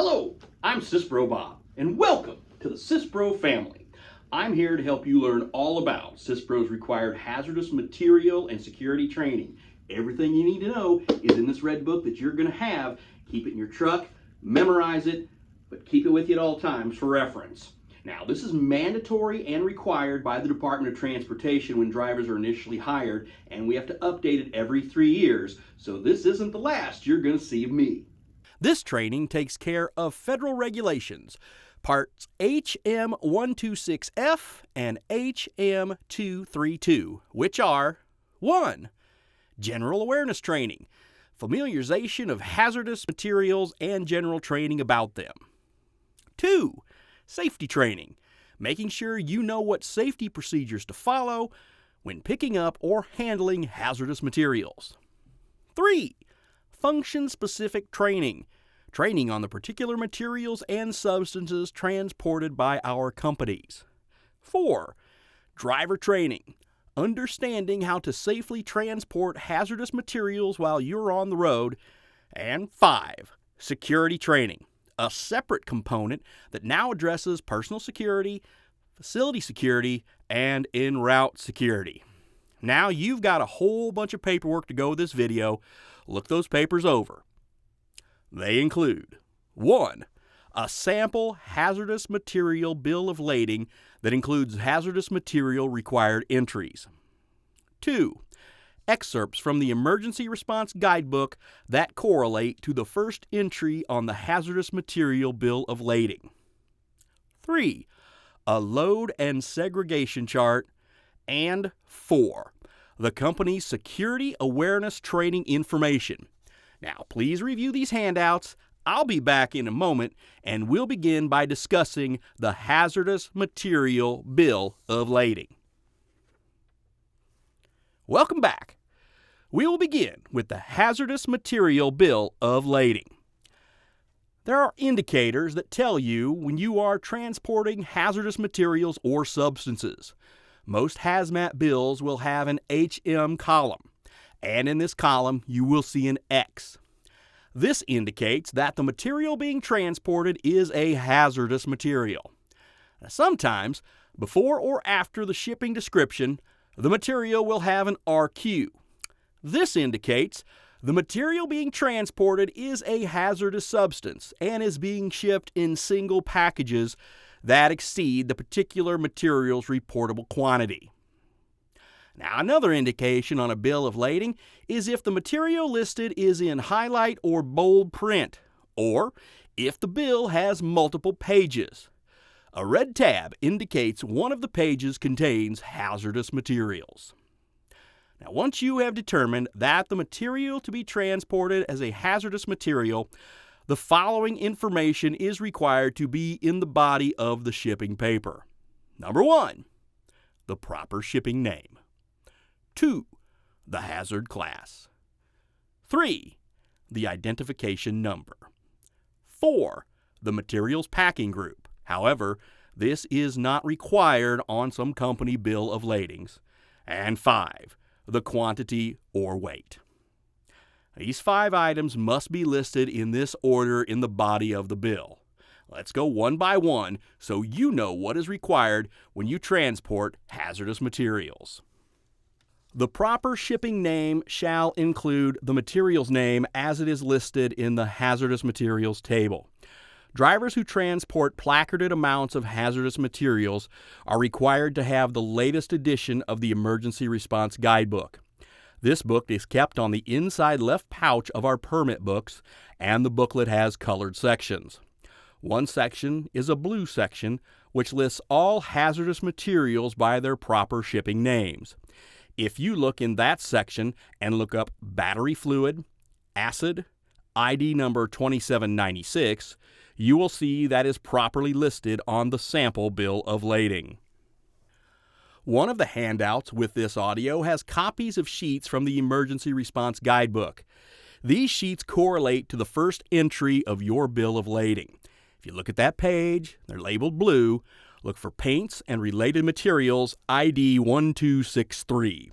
Hello, I'm Sisbro Bob, and welcome to the Sisbro family. I'm here to help you learn all about Sisbro's required hazardous material and security training. Everything you need to know is in this red book that you're going to have. Keep it in your truck, memorize it, but keep it with you at all times for reference. Now, this is mandatory and required by the Department of Transportation when drivers are initially hired, and we have to update it every 3 years, so this isn't the last you're going to see of me. This training takes care of federal regulations, parts HM126F and HM232, which are 1. General awareness training, familiarization of hazardous materials and general training about them. 2. Safety training, making sure you know what safety procedures to follow when picking up or handling hazardous materials. 3. Function-specific training, training on the particular materials and substances transported by our companies. 4. Driver training, understanding how to safely transport hazardous materials while you're on the road. And 5. Security training, a separate component that now addresses personal security, facility security, and en route security. Now you've got a whole bunch of paperwork to go with this video. Look those papers over. They include 1. A sample hazardous material bill of lading that includes hazardous material required entries. 2. Excerpts from the Emergency Response Guidebook that correlate to the first entry on the hazardous material bill of lading. 3. A load and segregation chart. And 4. The company's security awareness training information. Now, please review these handouts. I'll be back in a moment, and we'll begin by discussing the hazardous material bill of lading. Welcome back. We will begin with the hazardous material bill of lading. There are indicators that tell you when you are transporting hazardous materials or substances. Most hazmat bills will have an HM column, and in this column you will see an X. This indicates that the material being transported is a hazardous material. Now, sometimes, before or after the shipping description, the material will have an RQ. This indicates the material being transported is a hazardous substance and is being shipped in single packages that exceed the particular material's reportable quantity. Now, another indication on a bill of lading is if the material listed is in highlight or bold print, or if the bill has multiple pages. A red tab indicates one of the pages contains hazardous materials. Now, once you have determined that the material to be transported as a hazardous material, the following information is required to be in the body of the shipping paper. Number 1, the proper shipping name. 2, the hazard class. 3, the identification number. 4, the materials packing group. However, this is not required on some company bill of ladings. And 5, the quantity or weight. These 5 items must be listed in this order in the body of the bill. Let's go one by one so you know what is required when you transport hazardous materials. The proper shipping name shall include the material's name as it is listed in the hazardous materials table. Drivers who transport placarded amounts of hazardous materials are required to have the latest edition of the Emergency Response Guidebook. This book is kept on the inside left pouch of our permit books, and the booklet has colored sections. One section is a blue section, which lists all hazardous materials by their proper shipping names. If you look in that section and look up battery fluid, acid, ID number 2796, you will see that is properly listed on the sample bill of lading. One of the handouts with this audio has copies of sheets from the Emergency Response Guidebook. These sheets correlate to the first entry of your bill of lading. If you look at that page, they're labeled blue. Look for paints and related materials ID 1263.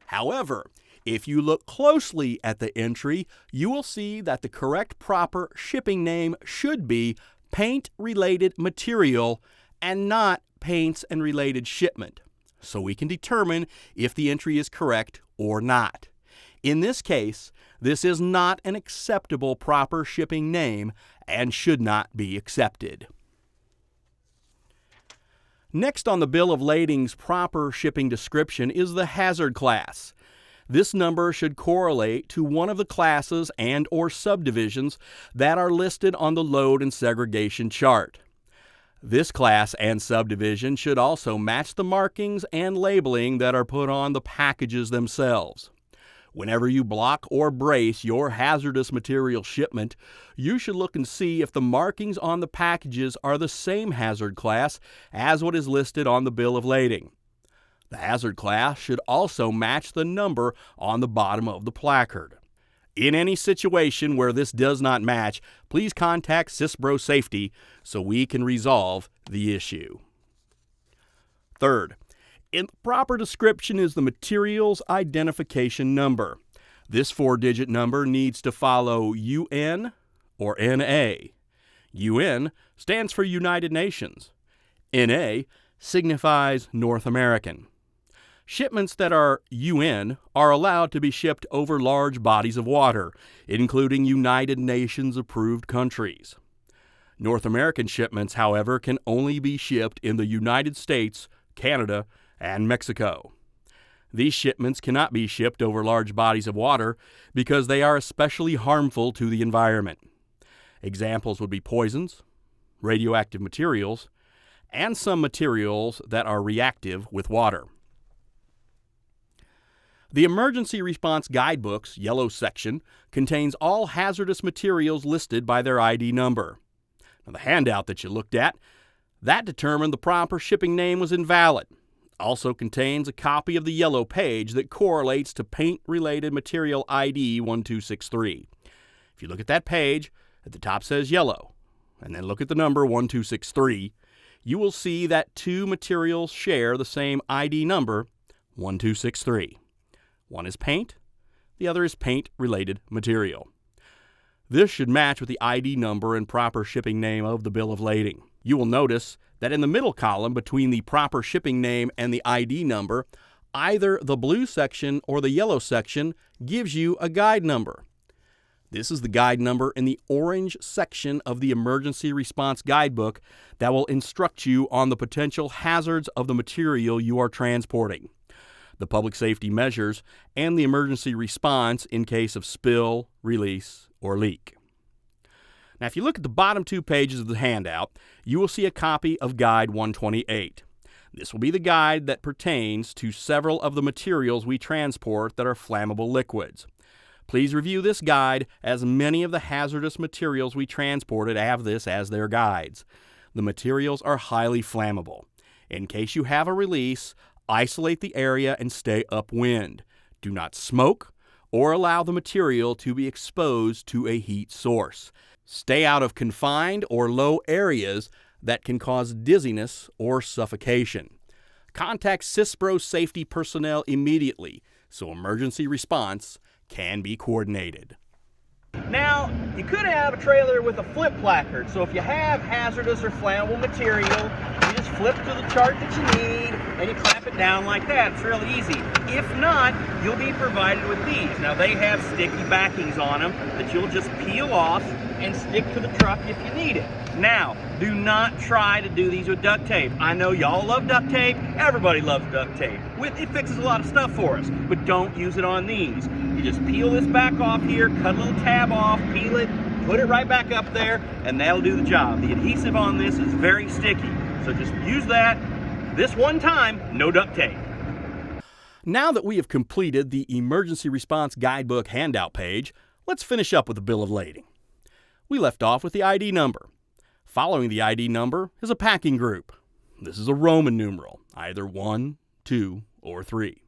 However, If you look closely at the entry, you will see that the correct proper shipping name should be paint-related material and not paints and related shipment, so we can determine if the entry is correct or not. In this case, this is not an acceptable proper shipping name and should not be accepted. Next on the bill of lading's proper shipping description is the hazard class. This number should correlate to one of the classes and/or subdivisions that are listed on the load and segregation chart. This class and subdivision should also match the markings and labeling that are put on the packages themselves. Whenever you block or brace your hazardous material shipment, you should look and see if the markings on the packages are the same hazard class as what is listed on the bill of lading. The hazard class should also match the number on the bottom of the placard. In any situation where this does not match, please contact Sisbro Safety so we can resolve the issue. Third, in the proper description is the materials identification number. This 4-digit number needs to follow UN or NA. UN stands for United Nations. NA signifies North American. Shipments that are UN are allowed to be shipped over large bodies of water, including United Nations approved countries. North American shipments, however, can only be shipped in the United States, Canada, and Mexico. These shipments cannot be shipped over large bodies of water because they are especially harmful to the environment. Examples would be poisons, radioactive materials, and some materials that are reactive with water. The Emergency Response Guidebook's yellow section contains all hazardous materials listed by their ID number. Now, the handout that you looked at, that determined the proper shipping name was invalid. Also contains a copy of the yellow page that correlates to paint-related material ID 1263. If you look at that page, at the top says yellow, and then look at the number 1263, you will see that two materials share the same ID number, 1263. One is paint, the other is paint-related material. This should match with the ID number and proper shipping name of the bill of lading. You will notice that in the middle column between the proper shipping name and the ID number, either the blue section or the yellow section gives you a guide number. This is the guide number in the orange section of the Emergency Response Guidebook that will instruct you on the potential hazards of the material you are transporting, the public safety measures, and the emergency response in case of spill, release, or leak. Now, if you look at the bottom two pages of the handout, you will see a copy of Guide 128. This will be the guide that pertains to several of the materials we transport that are flammable liquids. Please review this guide, as many of the hazardous materials we transported have this as their guides. The materials are highly flammable. In case you have a release, isolate the area and stay upwind. Do not smoke or allow the material to be exposed to a heat source. Stay out of confined or low areas that can cause dizziness or suffocation. Contact Sisbro safety personnel immediately so emergency response can be coordinated. Now, you could have a trailer with a flip placard, so if you have hazardous or flammable material, you just flip to the chart that you need and you clamp it down like that. It's real easy. If not, you'll be provided with these. Now, they have sticky backings on them that you'll just peel off and stick to the truck if you need it. Now, do not try to do these with duct tape. I know y'all love duct tape. Everybody loves duct tape. It fixes a lot of stuff for us, but don't use it on these. You just peel this back off here, cut a little tab off, peel it, put it right back up there, and that'll do the job. The adhesive on this is very sticky, so just use that this one time, no duct tape. Now that we have completed the Emergency Response Guidebook handout page, let's finish up with the bill of lading. We left off with the ID number. Following the ID number is a packing group. This is a Roman numeral, either 1, 2, or 3.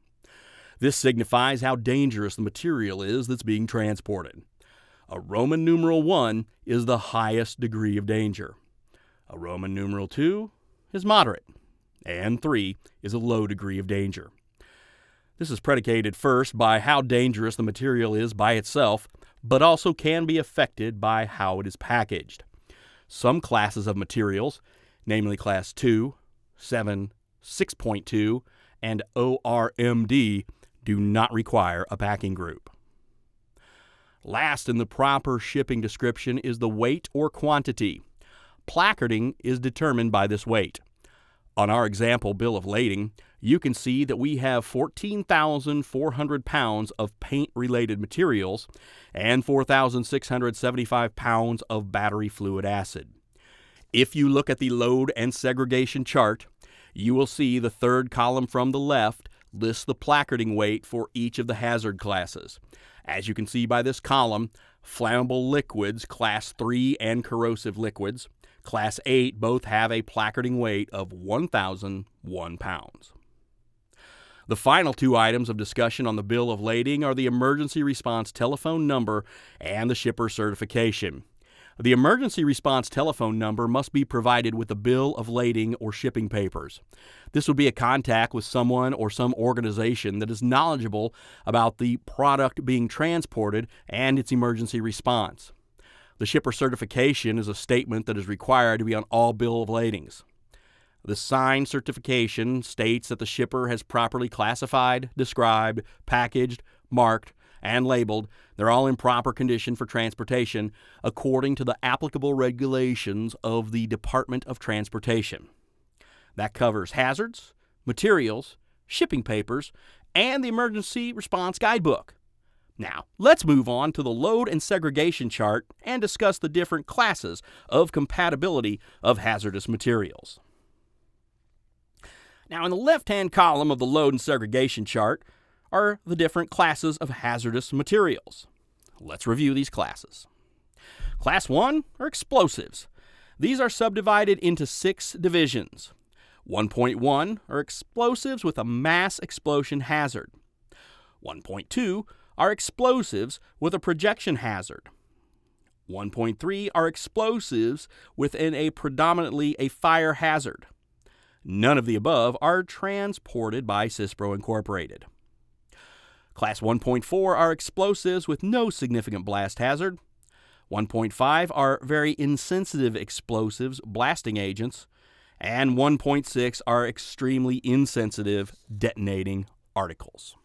This signifies how dangerous the material is that's being transported. A Roman numeral 1 is the highest degree of danger. A Roman numeral 2 is moderate, and 3 is a low degree of danger. This is predicated first by how dangerous the material is by itself, but also can be affected by how it is packaged. Some classes of materials, namely Class 2, 7, 6.2, and ORMD, do not require a packing group. Last in the proper shipping description is the weight or quantity. Placarding is determined by this weight. On our example bill of lading, you can see that we have 14,400 pounds of paint-related materials and 4,675 pounds of battery fluid acid. If you look at the load and segregation chart, you will see the third column from the left lists the placarding weight for each of the hazard classes. As you can see by this column, flammable liquids, Class 3, and corrosive liquids, Class 8, both have a placarding weight of 1,001 pounds. The final two items of discussion on the bill of lading are the emergency response telephone number and the shipper certification. The emergency response telephone number must be provided with the bill of lading or shipping papers. This would be a contact with someone or some organization that is knowledgeable about the product being transported and its emergency response. The shipper certification is a statement that is required to be on all bill of ladings. The signed certification states that the shipper has properly classified, described, packaged, marked, and labeled. They're all in proper condition for transportation according to the applicable regulations of the Department of Transportation. That covers hazards, materials, shipping papers, and the emergency response guidebook. Now, let's move on to the load and segregation chart and discuss the different classes of compatibility of hazardous materials. Now, in the left-hand column of the load and segregation chart are the different classes of hazardous materials. Let's review these classes. Class 1 are explosives. These are subdivided into 6 divisions. 1.1 are explosives with a mass explosion hazard. 1.2 are explosives with a projection hazard. 1.3 are explosives within a predominantly a fire hazard. None of the above are transported by Sisbro Incorporated. Class 1.4 are explosives with no significant blast hazard. 1.5 are very insensitive explosives, blasting agents. And 1.6 are extremely insensitive detonating articles.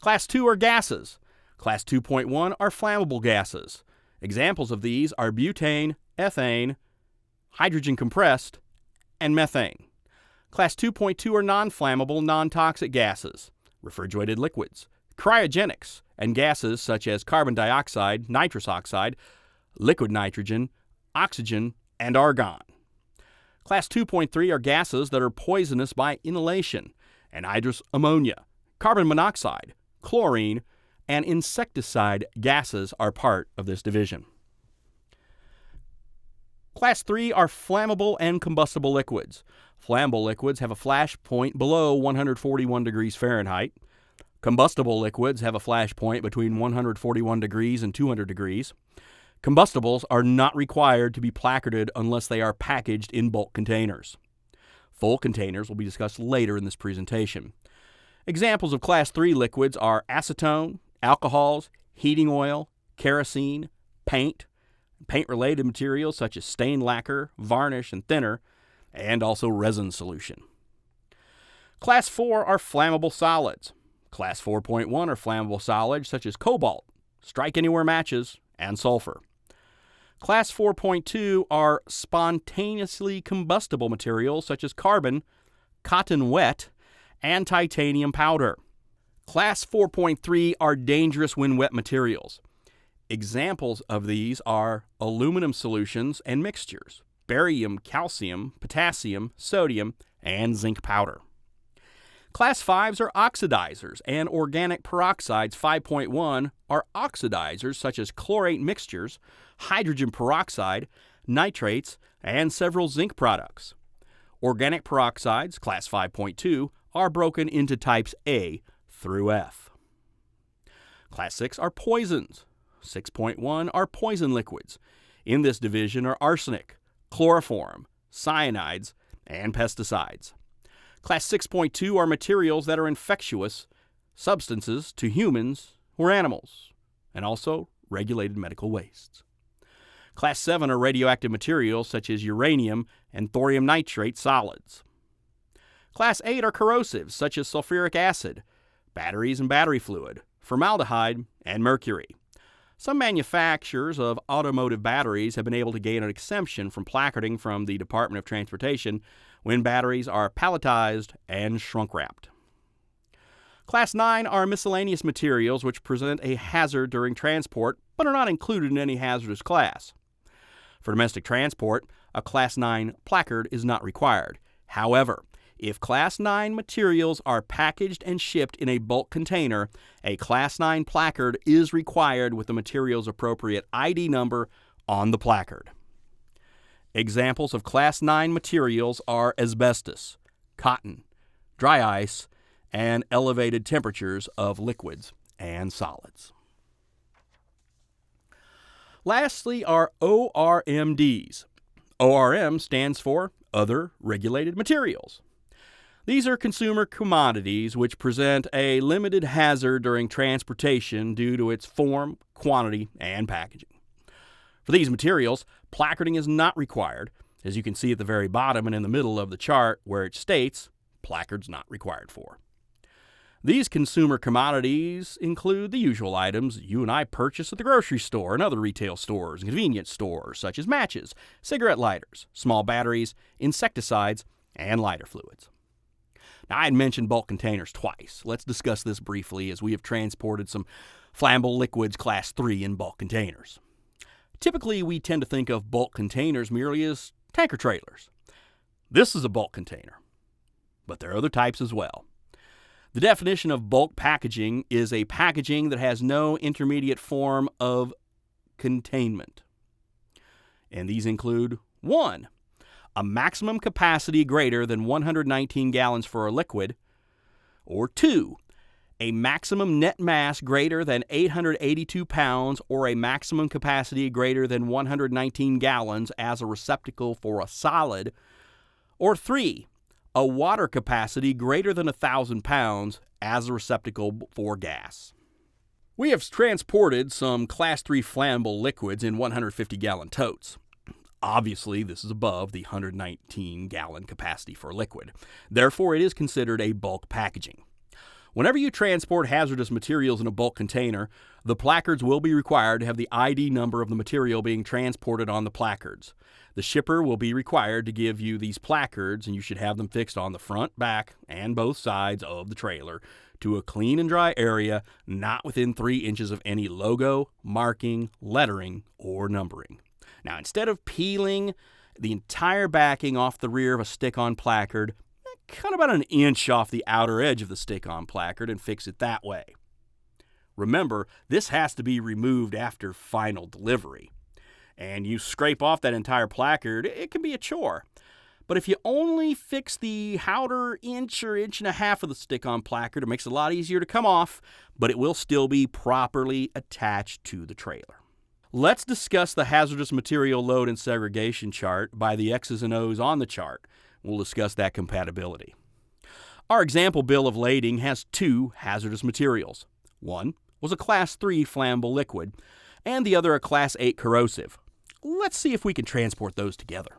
Class 2 are gases. Class 2.1 are flammable gases. Examples of these are butane, ethane, hydrogen compressed, and methane. Class 2.2 are non-flammable, non-toxic gases, refrigerated liquids, cryogenics, and gases such as carbon dioxide, nitrous oxide, liquid nitrogen, oxygen, and argon. Class 2.3 are gases that are poisonous by inhalation, anhydrous ammonia, carbon monoxide, chlorine, and insecticide gases are part of this division. Class 3 are flammable and combustible liquids. Flammable liquids have a flash point below 141 degrees Fahrenheit. Combustible liquids have a flash point between 141 degrees and 200 degrees. Combustibles are not required to be placarded unless they are packaged in bulk containers. Full containers will be discussed later in this presentation. Examples of Class 3 liquids are acetone, alcohols, heating oil, kerosene, paint, paint-related materials such as stain lacquer, varnish, and thinner, and also resin solution. Class 4 are flammable solids. Class 4.1 are flammable solids such as cobalt, strike-anywhere matches, and sulfur. Class 4.2 are spontaneously combustible materials such as carbon, cotton wet, and titanium powder. Class 4.3 are dangerous when wet materials. Examples of these are aluminum solutions and mixtures, barium, calcium, potassium, sodium, and zinc powder. Class 5s are oxidizers, and organic peroxides 5.1 are oxidizers such as chlorate mixtures, hydrogen peroxide, nitrates, and several zinc products. Organic peroxides, class 5.2, are broken into types A through F. Class 6 are poisons. 6.1 are poison liquids. In this division are arsenic, chloroform, cyanides, and pesticides. Class 6.2 are materials that are infectious substances to humans or animals, and also regulated medical wastes. Class 7 are radioactive materials such as uranium and thorium nitrate solids. Class 8 are corrosives such as sulfuric acid, batteries and battery fluid, formaldehyde, and mercury. Some manufacturers of automotive batteries have been able to gain an exemption from placarding from the Department of Transportation when batteries are palletized and shrunk-wrapped. Class 9 are miscellaneous materials which present a hazard during transport but are not included in any hazardous class. For domestic transport, a Class 9 placard is not required. However, if Class 9 materials are packaged and shipped in a bulk container, a Class 9 placard is required with the material's appropriate ID number on the placard. Examples of Class 9 materials are asbestos, cotton, dry ice, and elevated temperatures of liquids and solids. Lastly are ORMDs. ORM stands for Other Regulated Materials. These are consumer commodities which present a limited hazard during transportation due to its form, quantity, and packaging. For these materials, placarding is not required, as you can see at the very bottom and in the middle of the chart where it states, "Placards not required for." These consumer commodities include the usual items you and I purchase at the grocery store and other retail stores and convenience stores, such as matches, cigarette lighters, small batteries, insecticides, and lighter fluids. Now, I had mentioned bulk containers twice. Let's discuss this briefly as we have transported some flammable liquids Class 3 in bulk containers. Typically, we tend to think of bulk containers merely as tanker trailers. This is a bulk container, but there are other types as well. The definition of bulk packaging is a packaging that has no intermediate form of containment. And these include 1. A maximum capacity greater than 119 gallons for a liquid, or 2. A maximum net mass greater than 882 pounds or a maximum capacity greater than 119 gallons as a receptacle for a solid, or 3. A water capacity greater than 1,000 pounds as a receptacle for gas. We have transported some Class 3 flammable liquids in 150-gallon totes. Obviously, this is above the 119-gallon capacity for liquid. Therefore, it is considered a bulk packaging. Whenever you transport hazardous materials in a bulk container, the placards will be required to have the ID number of the material being transported on the placards. The shipper will be required to give you these placards, and you should have them fixed on the front, back, and both sides of the trailer to a clean and dry area not within 3 inches of any logo, marking, lettering, or numbering. Now, instead of peeling the entire backing off the rear of a stick-on placard, cut about an inch off the outer edge of the stick-on placard and fix it that way. Remember, this has to be removed after final delivery. And you scrape off that entire placard, it can be a chore. But if you only fix the outer inch or inch and a half of the stick-on placard, it makes it a lot easier to come off, but it will still be properly attached to the trailer. Let's discuss the hazardous material load and segregation chart by the X's and O's on the chart. We'll discuss that compatibility. Our example bill of lading has 2 hazardous materials. One was a Class 3 flammable liquid, and the other a Class 8 corrosive. Let's see if we can transport those together.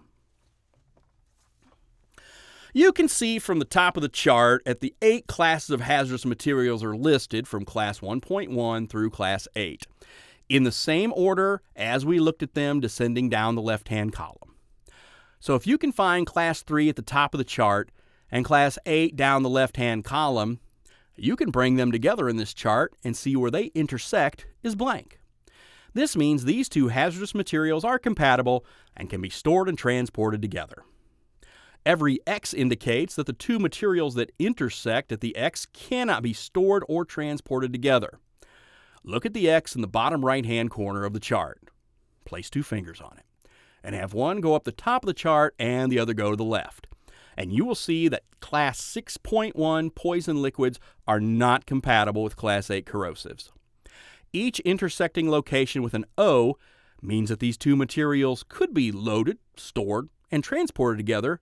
You can see from the top of the chart that the 8 classes of hazardous materials are listed from Class 1.1 through Class 8, in the same order as we looked at them descending down the left-hand column. So if you can find Class 3 at the top of the chart and Class 8 down the left-hand column, you can bring them together in this chart and see where they intersect is blank. This means these 2 hazardous materials are compatible and can be stored and transported together. Every X indicates that the 2 materials that intersect at the X cannot be stored or transported together. Look at the X in the bottom right-hand corner of the chart. Place 2 fingers on it, and have one go up the top of the chart and the other go to the left. And you will see that Class 6.1 poison liquids are not compatible with Class 8 corrosives. Each intersecting location with an O means that these 2 materials could be loaded, stored, and transported together,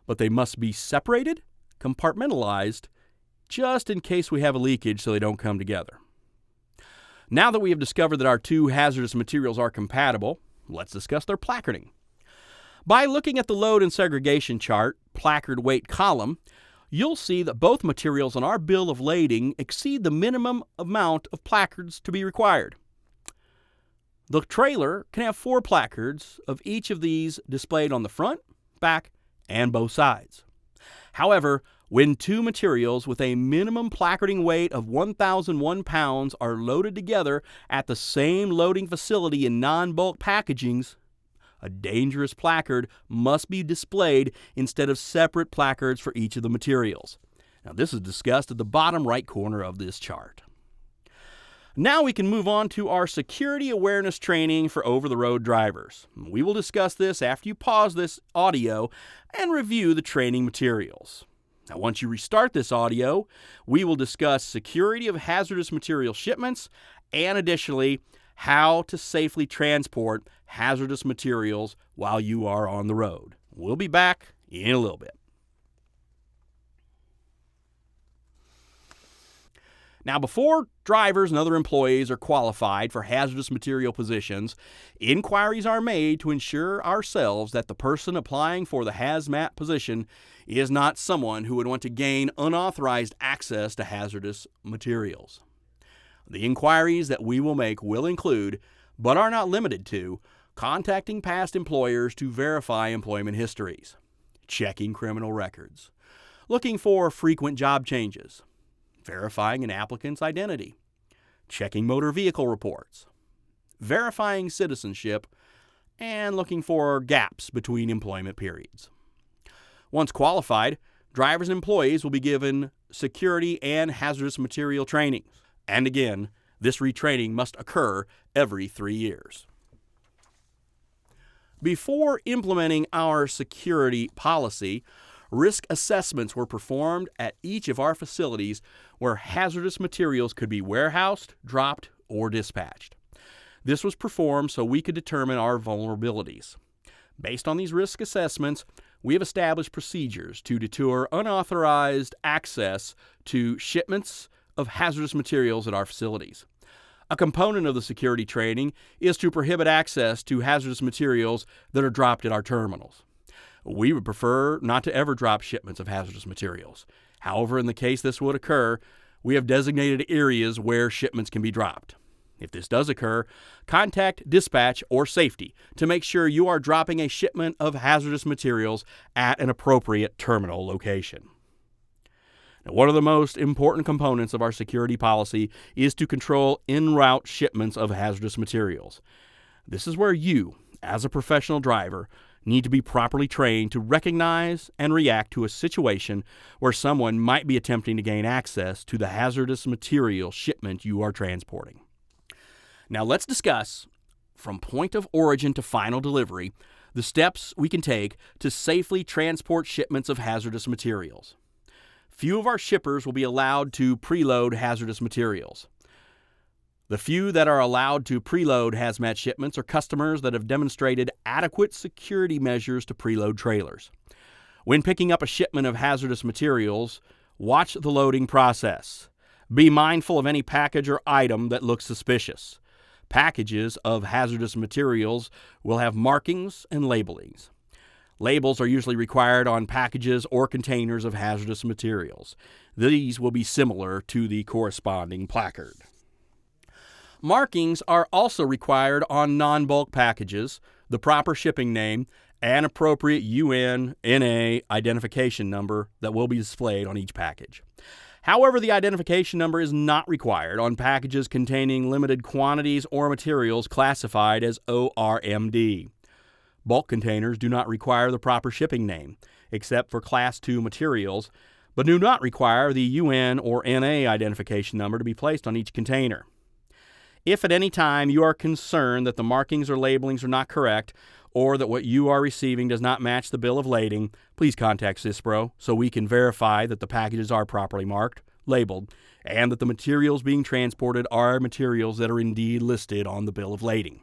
but they must be separated compartmentalized, just in case we have a leakage so they don't come together. Now that we have discovered that our two hazardous materials are compatible, let's discuss their placarding. By looking at the load and segregation chart, placard weight column, you'll see that both materials on our bill of lading exceed the minimum amount of placards to be required. The trailer can have 4 placards of each of these displayed on the front, back, and both sides. However, when 2 materials with a minimum placarding weight of 1,001 pounds are loaded together at the same loading facility in non-bulk packagings, a dangerous placard must be displayed instead of separate placards for each of the materials. Now, this is discussed at the bottom right corner of this chart. Now we can move on to our security awareness training for over-the-road drivers. We will discuss this after you pause this audio and review the training materials. Now, once you restart this audio, we will discuss security of hazardous material shipments and additionally, how to safely transport hazardous materials while you are on the road. We'll be back in a little bit. Now, before drivers and other employees are qualified for hazardous material positions, inquiries are made to ensure ourselves that the person applying for the hazmat position is not someone who would want to gain unauthorized access to hazardous materials. The inquiries that we will make will include, but are not limited to, contacting past employers to verify employment histories, checking criminal records, looking for frequent job changes, verifying an applicant's identity, checking motor vehicle reports, verifying citizenship, and looking for gaps between employment periods. Once qualified, drivers and employees will be given security and hazardous material training. And again, this retraining must occur every 3 years. Before implementing our security policy, risk assessments were performed at each of our facilities where hazardous materials could be warehoused, dropped, or dispatched. This was performed so we could determine our vulnerabilities. Based on these risk assessments, we have established procedures to deter unauthorized access to shipments of hazardous materials at our facilities. A component of the security training is to prohibit access to hazardous materials that are dropped at our terminals. We would prefer not to ever drop shipments of hazardous materials. However, in the case this would occur, we have designated areas where shipments can be dropped. If this does occur, contact dispatch or safety to make sure you are dropping a shipment of hazardous materials at an appropriate terminal location. Now, one of the most important components of our security policy is to control en route shipments of hazardous materials. This is where you, as a professional driver, need to be properly trained to recognize and react to a situation where someone might be attempting to gain access to the hazardous material shipment you are transporting. Now let's discuss, from point of origin to final delivery, the steps we can take to safely transport shipments of hazardous materials. Few of our shippers will be allowed to preload hazardous materials. The few that are allowed to preload hazmat shipments are customers that have demonstrated adequate security measures to preload trailers. When picking up a shipment of hazardous materials, watch the loading process. Be mindful of any package or item that looks suspicious. Packages of hazardous materials will have markings and labelings. Labels are usually required on packages or containers of hazardous materials. These will be similar to the corresponding placard. Markings are also required on non-bulk packages, the proper shipping name, and appropriate UN/NA identification number that will be displayed on each package. However, the identification number is not required on packages containing limited quantities or materials classified as ORMD. Bulk containers do not require the proper shipping name, except for Class II materials, but do not require the UN or NA identification number to be placed on each container. If at any time you are concerned that the markings or labelings are not correct, or that what you are receiving does not match the bill of lading, please contact Sisbro so we can verify that the packages are properly marked, labeled, and that the materials being transported are materials that are indeed listed on the bill of lading.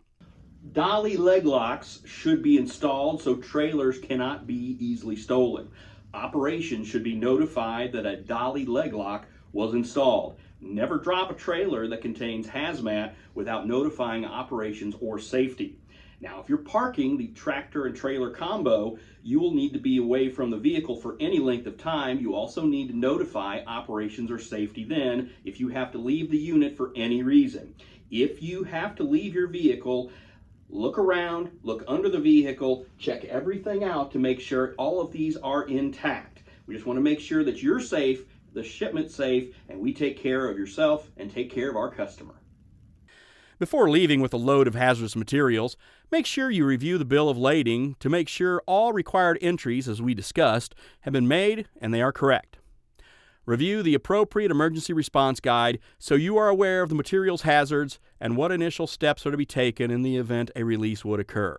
Dolly leg locks should be installed so trailers cannot be easily stolen. Operations should be notified that a dolly leg lock was installed. Never drop a trailer that contains hazmat without notifying operations or safety. Now, if you're parking the tractor and trailer combo, you will need to be away from the vehicle for any length of time. You also need to notify operations or safety then if you have to leave the unit for any reason. If you have to leave your vehicle, look around, look under the vehicle, check everything out to make sure all of these are intact. We just want to make sure that you're safe, the shipment's safe, and we take care of yourself and take care of our customer. Before leaving with a load of hazardous materials, make sure you review the bill of lading to make sure all required entries, as we discussed, have been made and they are correct. Review the appropriate emergency response guide so you are aware of the materials hazards and what initial steps are to be taken in the event a release would occur.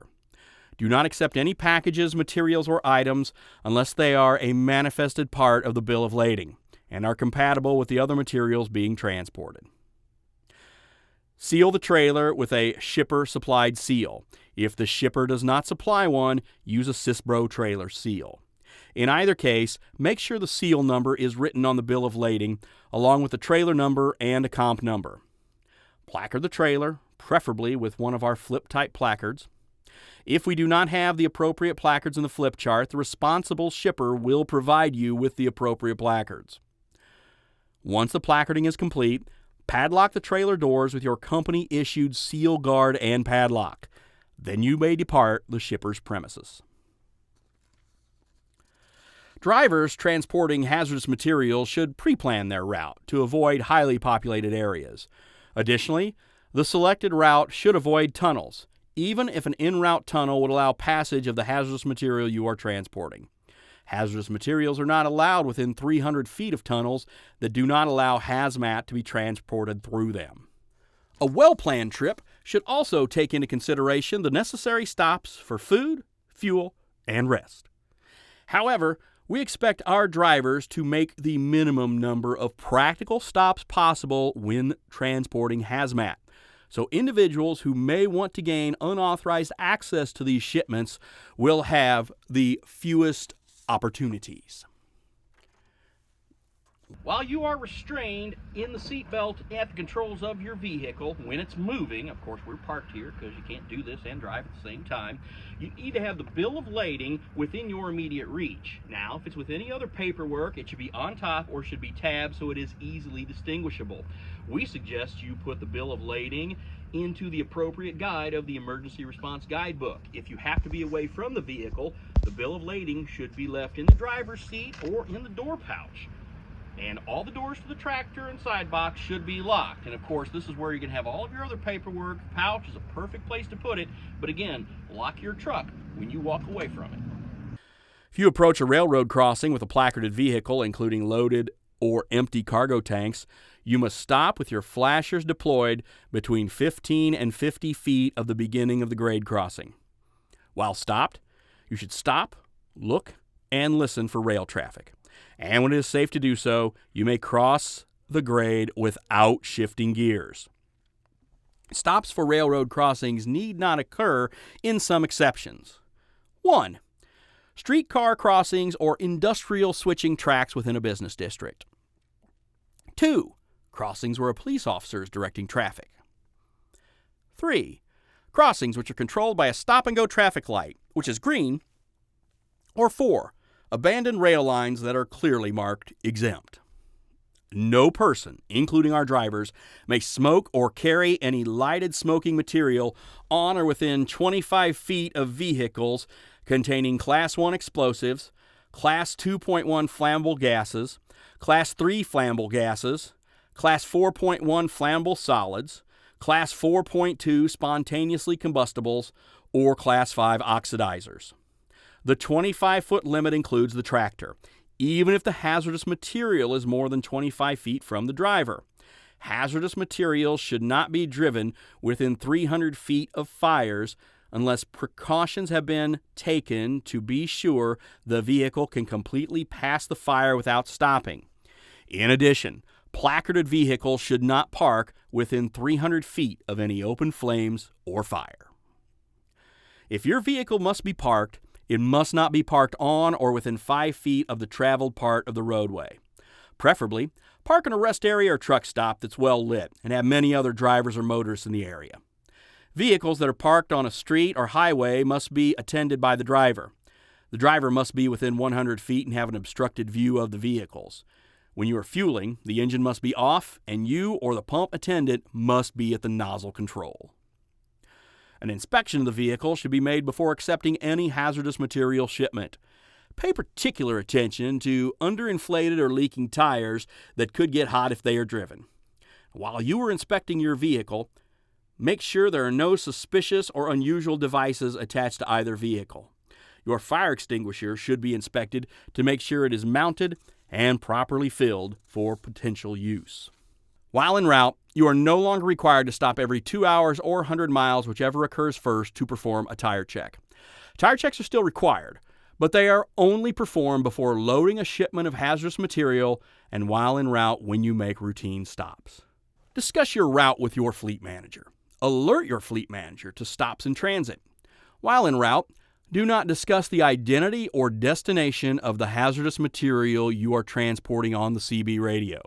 Do not accept any packages, materials, or items unless they are a manifested part of the bill of lading and are compatible with the other materials being transported. Seal the trailer with a shipper-supplied seal. If the shipper does not supply one, use a Sisbro trailer seal. In either case, make sure the seal number is written on the bill of lading, along with the trailer number and a comp number. Placard the trailer, preferably with one of our flip-type placards. If we do not have the appropriate placards in the flip chart, the responsible shipper will provide you with the appropriate placards. Once the placarding is complete, padlock the trailer doors with your company-issued seal guard and padlock. Then you may depart the shipper's premises. Drivers transporting hazardous materials should pre-plan their route to avoid highly populated areas. Additionally, the selected route should avoid tunnels, even if an en-route tunnel would allow passage of the hazardous material you are transporting. Hazardous materials are not allowed within 300 feet of tunnels that do not allow hazmat to be transported through them. A well-planned trip should also take into consideration the necessary stops for food, fuel, and rest. However, we expect our drivers to make the minimum number of practical stops possible when transporting hazmat. So individuals who may want to gain unauthorized access to these shipments will have the fewest opportunities. While you are restrained in the seatbelt at the controls of your vehicle when it's moving, of course we're parked here because you can't do this and drive at the same time, you need to have the bill of lading within your immediate reach. Now, if it's with any other paperwork, it should be on top or should be tabbed so it is easily distinguishable. We suggest you put the bill of lading into the appropriate guide of the emergency response guidebook. If you have to be away from the vehicle, the bill of lading should be left in the driver's seat or in the door pouch. And all the doors to the tractor and side box should be locked. And of course, this is where you can have all of your other paperwork. The pouch is a perfect place to put it. But again, lock your truck when you walk away from it. If you approach a railroad crossing with a placarded vehicle, including loaded or empty cargo tanks, you must stop with your flashers deployed between 15 and 50 feet of the beginning of the grade crossing. While stopped, you should stop, look, and listen for rail traffic. And when it is safe to do so, you may cross the grade without shifting gears. Stops for railroad crossings need not occur in some exceptions. 1. Streetcar crossings or industrial switching tracks within a business district. 2. Crossings where a police officer is directing traffic. 3. Crossings which are controlled by a stop-and-go traffic light, which is green. Or 4. Abandoned rail lines that are clearly marked exempt. No person, including our drivers, may smoke or carry any lighted smoking material on or within 25 feet of vehicles containing Class 1 explosives, Class 2.1 flammable gases, Class 3 flammable gases, Class 4.1 flammable solids, Class 4.2 spontaneously combustibles, or Class 5 oxidizers. The 25-foot limit includes the tractor, even if the hazardous material is more than 25 feet from the driver. Hazardous materials should not be driven within 300 feet of fires unless precautions have been taken to be sure the vehicle can completely pass the fire without stopping. In addition, placarded vehicles should not park within 300 feet of any open flames or fire. If your vehicle must be parked, It must not be parked on or within 5 feet of the traveled part of the roadway. Preferably, park in a rest area or truck stop that's well lit and have many other drivers or motorists in the area. Vehicles that are parked on a street or highway must be attended by the driver. The driver must be within 100 feet and have an obstructed view of the vehicles. When you are fueling, the engine must be off, and you or the pump attendant must be at the nozzle control. An inspection of the vehicle should be made before accepting any hazardous material shipment. Pay particular attention to underinflated or leaking tires that could get hot if they are driven. While you are inspecting your vehicle, make sure there are no suspicious or unusual devices attached to either vehicle. Your fire extinguisher should be inspected to make sure it is mounted and properly filled for potential use. While en route, you are no longer required to stop every 2 hours or 100 miles, whichever occurs first, to perform a tire check. Tire checks are still required, but they are only performed before loading a shipment of hazardous material and while en route when you make routine stops. Discuss your route with your fleet manager. Alert your fleet manager to stops in transit. While en route, do not discuss the identity or destination of the hazardous material you are transporting on the CB radio.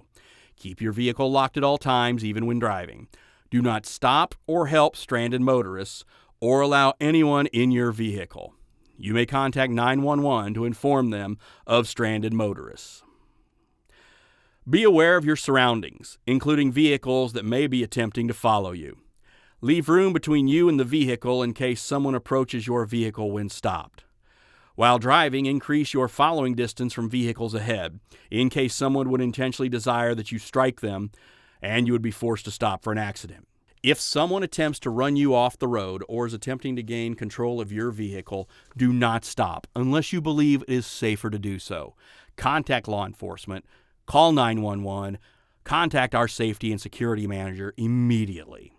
Keep your vehicle locked at all times, even when driving. Do not stop or help stranded motorists or allow anyone in your vehicle. You may contact 911 to inform them of stranded motorists. Be aware of your surroundings, including vehicles that may be attempting to follow you. Leave room between you and the vehicle in case someone approaches your vehicle when stopped. While driving, increase your following distance from vehicles ahead, in case someone would intentionally desire that you strike them and you would be forced to stop for an accident. If someone attempts to run you off the road or is attempting to gain control of your vehicle, do not stop unless you believe it is safer to do so. Contact law enforcement, call 911, contact our safety and security manager immediately.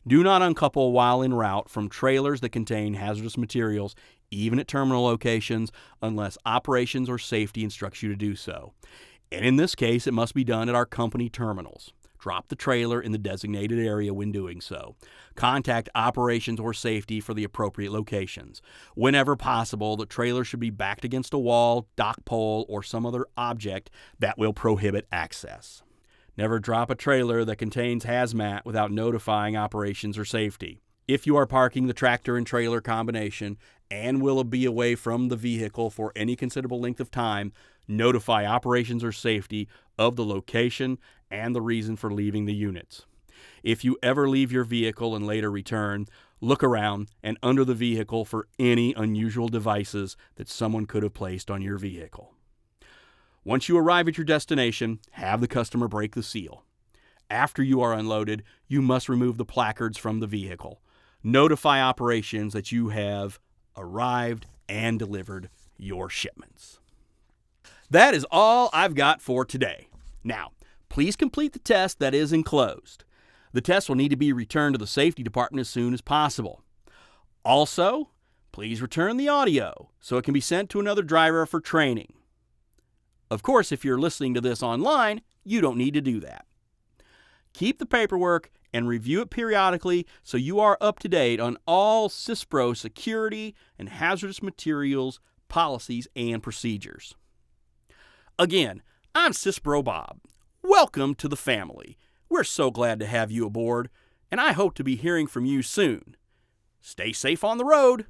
Do not uncouple while en route from trailers that contain hazardous materials, even at terminal locations, unless operations or safety instructs you to do so. And in this case, it must be done at our company terminals. Drop the trailer in the designated area when doing so. Contact operations or safety for the appropriate locations. Whenever possible, the trailer should be backed against a wall, dock pole, or some other object that will prohibit access. Never drop a trailer that contains hazmat without notifying operations or safety. If you are parking the tractor and trailer combination and will be away from the vehicle for any considerable length of time, notify operations or safety of the location and the reason for leaving the units. If you ever leave your vehicle and later return, look around and under the vehicle for any unusual devices that someone could have placed on your vehicle. Once you arrive at your destination, have the customer break the seal. After you are unloaded, you must remove the placards from the vehicle. Notify operations that you have arrived and delivered your shipments. That is all I've got for today. Now, please complete the test that is enclosed. The test will need to be returned to the safety department as soon as possible. Also, please return the audio so it can be sent to another driver for training. Of course, if you're listening to this online, you don't need to do that. Keep the paperwork and review it periodically so you are up to date on all Sisbro security and hazardous materials policies and procedures. Again, I'm Sisbro Bob. Welcome to the family. We're so glad to have you aboard, and I hope to be hearing from you soon. Stay safe on the road.